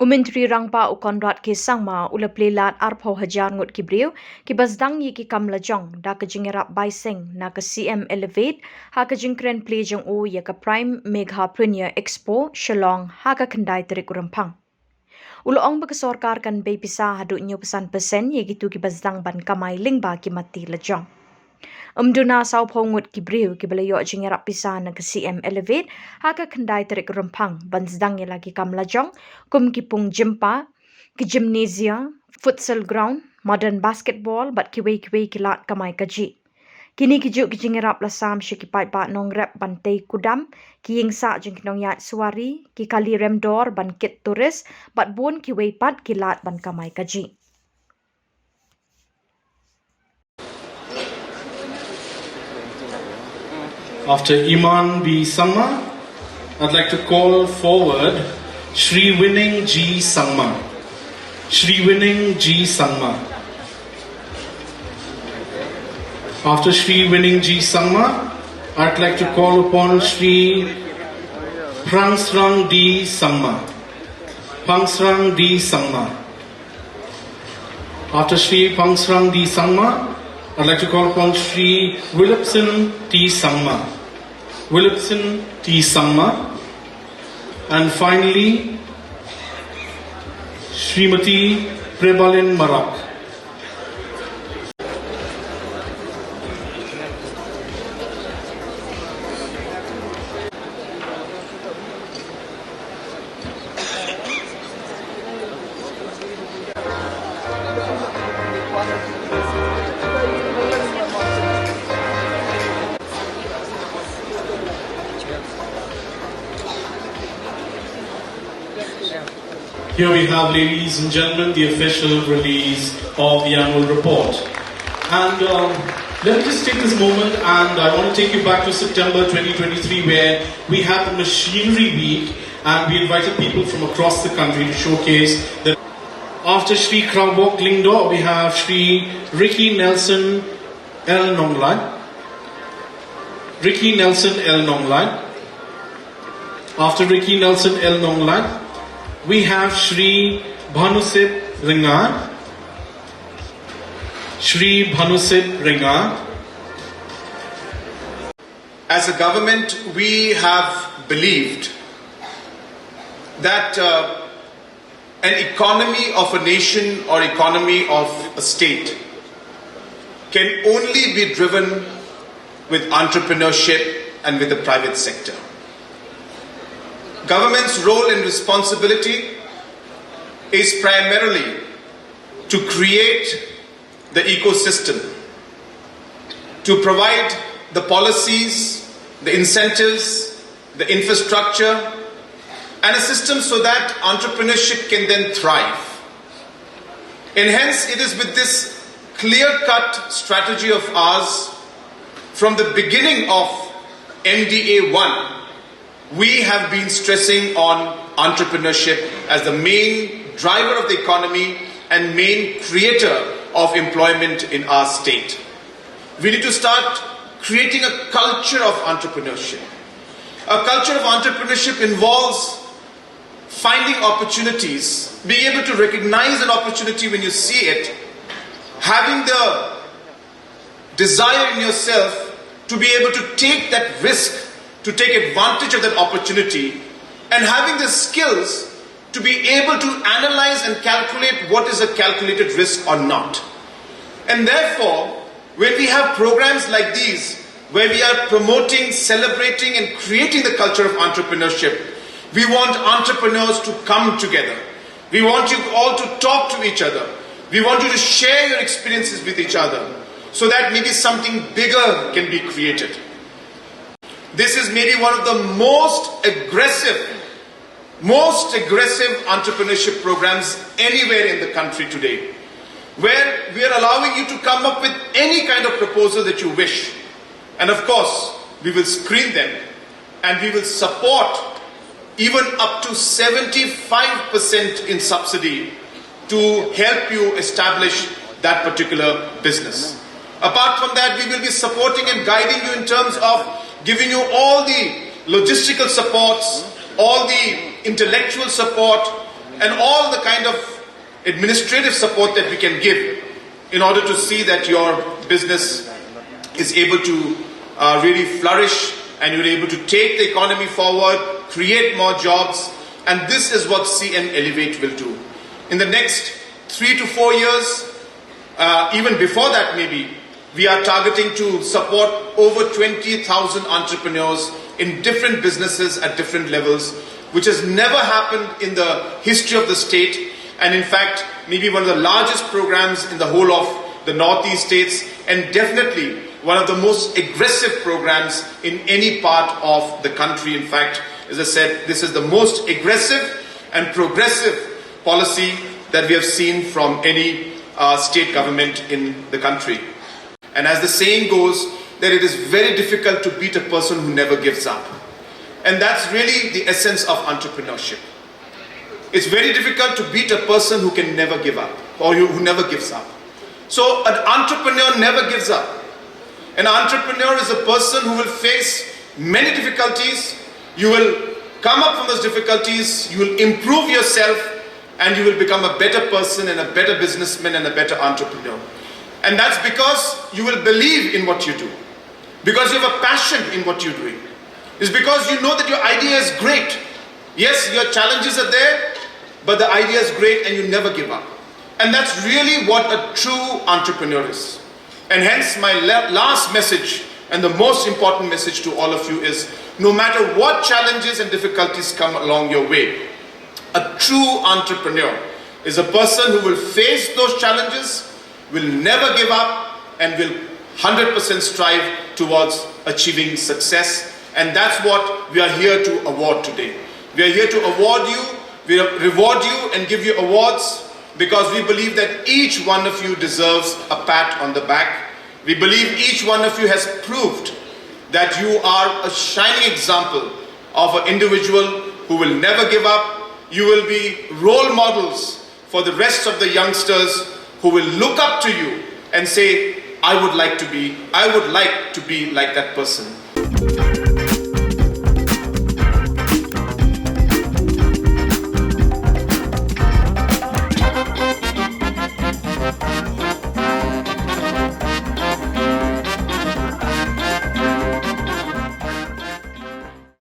Myntri Rangbah ukonrat ki Samla ulaplelat arpo hajar ngut kibriu ki basdang yi ki kamla jong da ka Jingiarap baiseng na ka CM Elevate ha ka jingkren Plie jong u ya ka Prime Megha Premier Expo Shillong ha ka kendai terik urampang. Uloong ba ka sorkar kan bay pisa hadu nyo pesan persen ye gitu ki basdang ban kamai Lyngba ki mati la jong. Umduna sau pongut ki briu ki belayo Jingiarap pisa na ka CM Elevate ha ka kendai terik rempang ban sedang ye lagi kam lajong kum ki pung jempa ki gymnasia futsal ground modern basketball bat ki wei ki lat kamai kaji kini ki juk ki Jingiarap lasam shi ki Peit ba nong rep ban tei kudam ki ying sa jeng nong yat suari ki kali remdor ban kit turis bat bon ki wei pat ki lat ban kamai kaji. After Iman B. Samla, I'd like to call forward Shri Winning G. Samla. Shri Winning G. Samla. After Shri Winning G. Samla, I'd like to call upon Shri Prangsrang D. Samla. Pangsrang D. Samla. After Shri Pangsrang D. Samla, I'd like to call upon Shri Willipson T. Samla. Willipson T. Samla. And finally, Srimati Prebalin Marak. Here we have, ladies and gentlemen, the official release of the annual report. And let me just take this moment and I want to take you back to September 2023 where we had the Machinery Week and we invited people from across the country to showcase that. After Shri Khubor Lingdo, we have Shri Ricky Nelson L. Nonglai. Ricky Nelson L. Nonglai. After Ricky Nelson L. Nonglai, we have Shri Bhanusip Ringa. Shri Bhanusip Ringa. As a government, we have believed that an economy of a nation or economy of a state can only be driven with entrepreneurship and with the private sector. Government's role and responsibility is primarily to create the ecosystem, to provide the policies, the incentives, the infrastructure, and a system so that entrepreneurship can then thrive. And hence it is with this clear-cut strategy of ours from the beginning of MDA 1, we have been stressing on entrepreneurship as the main driver of the economy and main creator of employment in our state. We need to start creating a culture of entrepreneurship. A culture of entrepreneurship involves finding opportunities, being able to recognize an opportunity when you see it, having the desire in yourself to be able to take that risk, to take advantage of that opportunity, and having the skills to be able to analyze and calculate what is a calculated risk or not. And therefore, when we have programs like these, where we are promoting, celebrating and creating the culture of entrepreneurship, we want entrepreneurs to come together. We want you all to talk to each other. We want you to share your experiences with each other so that maybe something bigger can be created. This is maybe one of the most aggressive entrepreneurship programs anywhere in the country today, where we are allowing you to come up with any kind of proposal that you wish. And of course, we will screen them and we will support even up to 75% in subsidy to help you establish that particular business. Apart from that, we will be supporting and guiding you in terms of giving you all the logistical supports, all the intellectual support, and all the kind of administrative support that we can give in order to see that your business is able to really flourish and you're able to take the economy forward, create more jobs, and this is what CM Elevate will do. In the next 3 to 4 years, even before that maybe, we are targeting to support over 20,000 entrepreneurs in different businesses at different levels, which has never happened in the history of the state, and in fact, maybe one of the largest programs in the whole of the Northeast states, and definitely one of the most aggressive programs in any part of the country. In fact, as I said, this is the most aggressive and progressive policy that we have seen from any state government in the country. And as the saying goes, that it is very difficult to beat a person who never gives up. And that's really the essence of entrepreneurship. It's very difficult to beat a person who can never give up, or who never gives up. So an entrepreneur never gives up. An entrepreneur is a person who will face many difficulties. You will come up from those difficulties, you will improve yourself, and you will become a better person and a better businessman and a better entrepreneur. And that's because you will believe in what you do. Because you have a passion in what you're doing. It's because you know that your idea is great. Yes, your challenges are there, but the idea is great and you never give up. And that's really what a true entrepreneur is. And hence my last message and the most important message to all of you is, no matter what challenges and difficulties come along your way, a true entrepreneur is a person who will face those challenges, will never give up, and will 100% strive towards achieving success. And that's what we are here to award today. We are here to award you, we reward you and give you awards, because we believe that each one of you deserves a pat on the back. We believe each one of you has proved that you are a shining example of an individual who will never give up. You will be role models for the rest of the youngsters who will look up to you and say, I would like to be like that person.